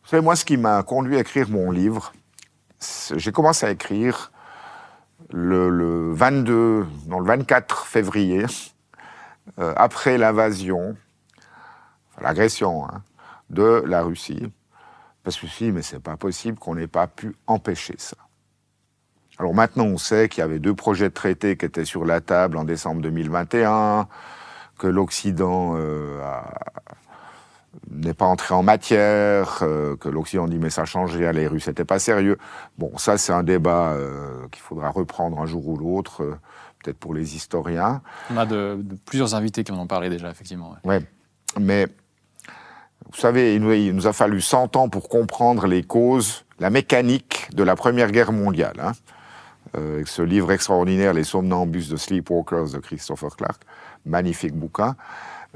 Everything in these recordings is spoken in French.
savez, moi, ce qui m'a conduit à écrire mon livre, j'ai commencé à écrire le 24 février, après l'invasion, l'agression de la Russie. Parce que je me suis dit, mais c'est pas possible qu'on n'ait pas pu empêcher ça. Alors maintenant, on sait qu'il y avait 2 projets de traité qui étaient sur la table en décembre 2021, que l'Occident n'est pas entré en matière, que l'Occident dit mais ça change rien, les Russes n'étaient pas sérieux. Bon, ça c'est un débat qu'il faudra reprendre un jour ou l'autre, peut-être pour les historiens. On a de plusieurs invités qui en ont parlé déjà, effectivement. Ouais, mais vous savez, il nous a fallu 100 ans pour comprendre les causes, la mécanique de la Première Guerre mondiale. Avec ce livre extraordinaire, Les somnambules de Sleepwalkers de Christopher Clark, magnifique bouquin.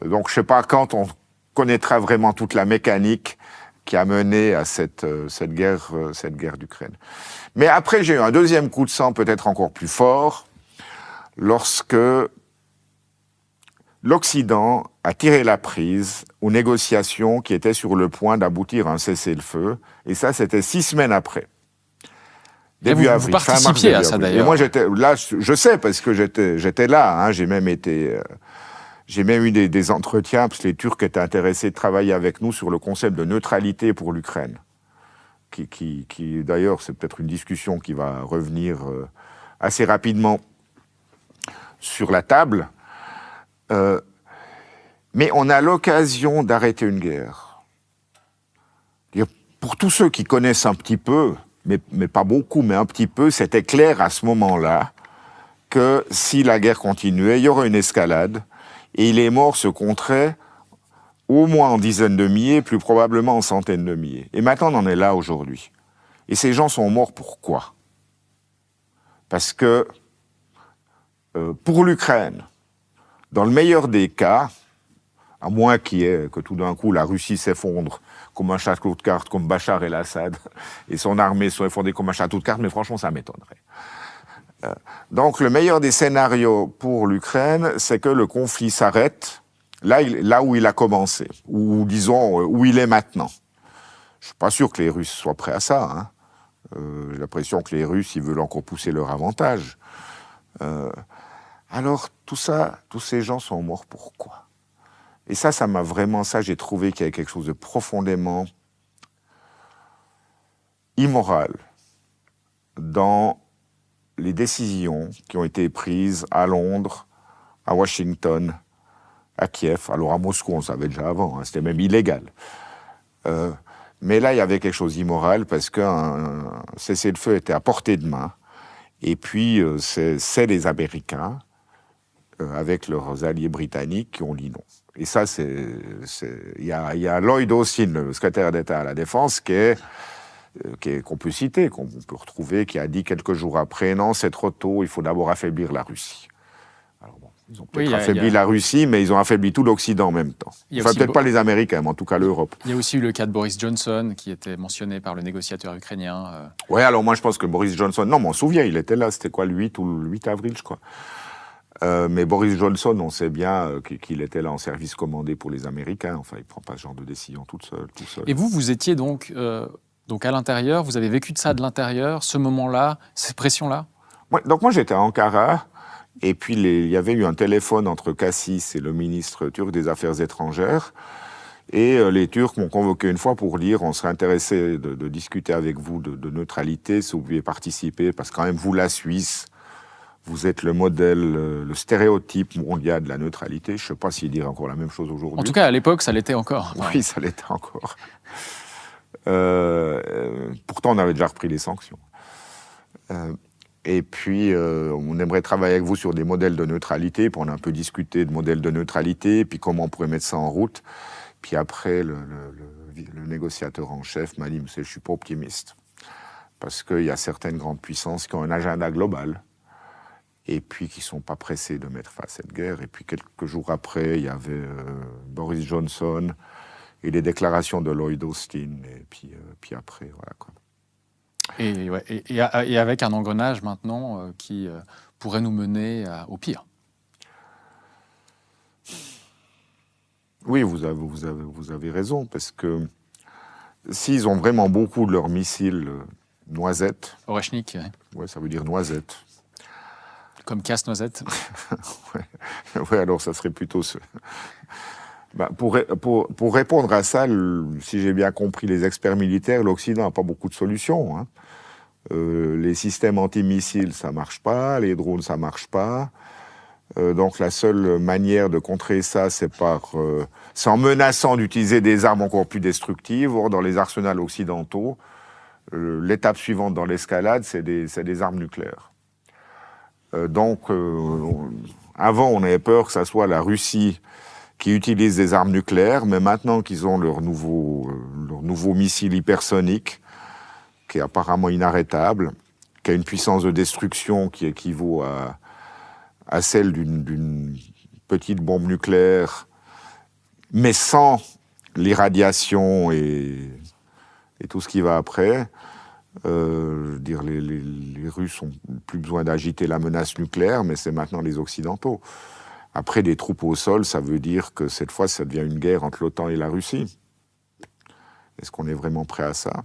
Donc je ne sais pas quand on connaîtra vraiment toute la mécanique qui a mené à cette guerre d'Ukraine. Mais après, j'ai eu un deuxième coup de sang, peut-être encore plus fort, lorsque l'Occident a tiré la prise aux négociations qui étaient sur le point d'aboutir à un cessez-le-feu. Et ça, c'était 6 semaines après. Début avril. Vous participiez à ça, d'ailleurs. Et moi, là, je sais, parce que j'étais là. J'ai même eu des entretiens, parce que les Turcs étaient intéressés de travailler avec nous sur le concept de neutralité pour l'Ukraine. Qui d'ailleurs, c'est peut-être une discussion qui va revenir assez rapidement sur la table. Mais on a l'occasion d'arrêter une guerre. Pour tous ceux qui connaissent un petit peu, mais pas beaucoup, mais un petit peu, c'était clair à ce moment-là que si la guerre continuait, il y aurait une escalade et les morts se compteraient au moins en dizaines de milliers, plus probablement en centaines de milliers. Et maintenant, on en est là aujourd'hui. Et ces gens sont morts pourquoi? Parce que pour l'Ukraine, dans le meilleur des cas, à moins que tout d'un coup la Russie s'effondre comme un château de cartes, comme Bachar el-Assad, et son armée soit effondrée comme un château de cartes, mais franchement, ça m'étonnerait. Donc, le meilleur des scénarios pour l'Ukraine, c'est que le conflit s'arrête là où il a commencé, ou disons, où il est maintenant. Je ne suis pas sûr que les Russes soient prêts à ça. J'ai l'impression que les Russes, ils veulent encore pousser leur avantage. Alors, tous ces gens sont morts pourquoi? Et ça m'a vraiment, j'ai trouvé qu'il y avait quelque chose de profondément immoral dans les décisions qui ont été prises à Londres, à Washington, à Kiev. Alors à Moscou, on le savait déjà avant, c'était même illégal. Mais là, il y avait quelque chose d'immoral parce qu'un cessez-le-feu était à portée de main. Et puis, c'est les Américains, avec leurs alliés britanniques, qui ont dit non. Et ça, il y a Lloyd Austin, le secrétaire d'État à la Défense, qu'on peut citer, qu'on peut retrouver, qui a dit quelques jours après, non, c'est trop tôt, il faut d'abord affaiblir la Russie. Alors bon, ils ont peut-être affaibli la Russie, mais ils ont affaibli tout l'Occident en même temps. Enfin, peut-être pas les Américains, mais en tout cas l'Europe. Il y a aussi eu le cas de Boris Johnson, qui était mentionné par le négociateur ukrainien. Oui, alors moi je pense que Boris Johnson, non, m'en souviens, il était là, c'était quoi, le 8 avril, je crois. Mais Boris Johnson, on sait bien qu'il était là en service commandé pour les Américains. Enfin, il ne prend pas ce genre de décision tout seul. Et vous étiez donc à l'intérieur, vous avez vécu de ça de l'intérieur, ce moment-là, ces pressions-là? Donc moi, j'étais à Ankara, et puis il y avait eu un téléphone entre Cassis et le ministre turc des Affaires étrangères, et les Turcs m'ont convoqué une fois pour dire on serait intéressé de discuter avec vous de neutralité, si vous pouviez participer, parce que quand même, vous, la Suisse, vous êtes le modèle, le stéréotype mondial de la neutralité. Je ne sais pas s'il dirait encore la même chose aujourd'hui. En tout cas, à l'époque, ça l'était encore. Oui, ça l'était encore. Pourtant, on avait déjà repris les sanctions. Et puis, on aimerait travailler avec vous sur des modèles de neutralité. Puis on a un peu discuté de modèles de neutralité, puis comment on pourrait mettre ça en route. Puis après, le négociateur en chef m'a dit, je ne suis pas optimiste. Parce qu'il y a certaines grandes puissances qui ont un agenda global, et puis qui ne sont pas pressés de mettre fin à cette guerre. Et puis quelques jours après, il y avait Boris Johnson et les déclarations de Lloyd Austin. Et puis après, voilà quoi. Et avec un engrenage maintenant qui pourrait nous mener au pire. Oui, vous avez raison, parce que s'ils ont vraiment beaucoup de leurs missiles noisettes, Oreshnik, ouais, ça veut dire noisette. comme casse-noisette. Ouais, alors ça serait plutôt ce. Pour répondre à ça, si j'ai bien compris les experts militaires, l'Occident n'a pas beaucoup de solutions. Hein. Les systèmes antimissiles, ça marche pas. Les drones, ça marche pas. Donc la seule manière de contrer ça, c'est en menaçant d'utiliser des armes encore plus destructives. Or, dans les arsenals occidentaux, l'étape suivante dans l'escalade, c'est des armes nucléaires. Avant, on avait peur que ça soit la Russie qui utilise des armes nucléaires, mais maintenant qu'ils ont leur nouveau missile hypersonique, qui est apparemment inarrêtable, qui a une puissance de destruction qui équivaut à celle d'une petite bombe nucléaire, mais sans l'irradiation et tout ce qui va après. Je veux dire, les Russes n'ont plus besoin d'agiter la menace nucléaire, mais c'est maintenant les Occidentaux. Après, des troupes au sol, ça veut dire que cette fois, ça devient une guerre entre l'OTAN et la Russie. Est-ce qu'on est vraiment prêt à ça ?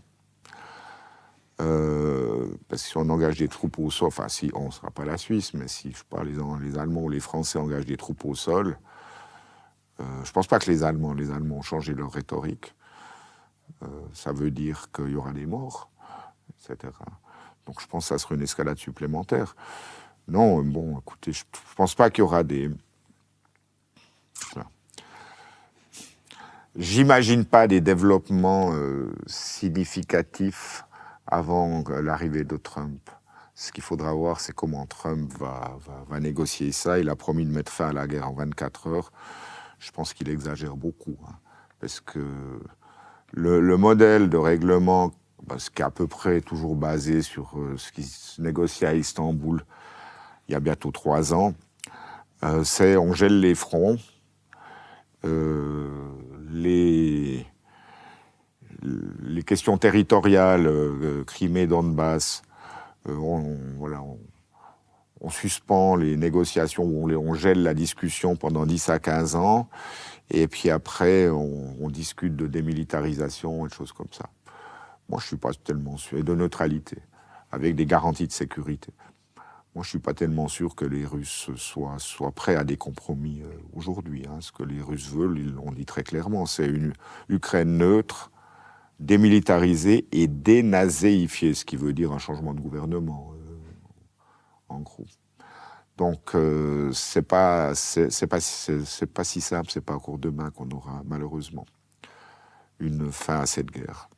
Parce que si on engage des troupes au sol, enfin, si on ne sera pas la Suisse, mais si, je sais pas, les Allemands ou les Français engagent des troupes au sol, je ne pense pas que les Allemands ont changé leur rhétorique. Ça veut dire qu'il y aura des morts, etc. Donc je pense que ça sera une escalade supplémentaire. Non, bon, écoutez, je ne pense pas qu'il y aura des... Voilà. J'imagine pas des développements significatifs avant l'arrivée de Trump. Ce qu'il faudra voir, c'est comment Trump va négocier ça. Il a promis de mettre fin à la guerre en 24 heures. Je pense qu'il exagère beaucoup, hein, parce que le modèle de règlement, ce qui est à peu près toujours basé sur ce qui se négocie à Istanbul il y a bientôt 3 ans, c'est on gèle les fronts, les questions territoriales, Crimée, Donbass, on suspend les négociations, on gèle la discussion pendant 10 à 15 ans, et puis après, on discute de démilitarisation et de choses comme ça. Moi, je ne suis pas tellement sûr, et de neutralité, avec des garanties de sécurité. Moi, je ne suis pas tellement sûr que les Russes soient prêts à des compromis aujourd'hui. Hein. Ce que les Russes veulent, ils l'ont dit très clairement, c'est une Ukraine neutre, démilitarisée et dénazéifiée, ce qui veut dire un changement de gouvernement, en gros. Donc, c'est pas si simple, c'est pas encore demain qu'on aura malheureusement une fin à cette guerre.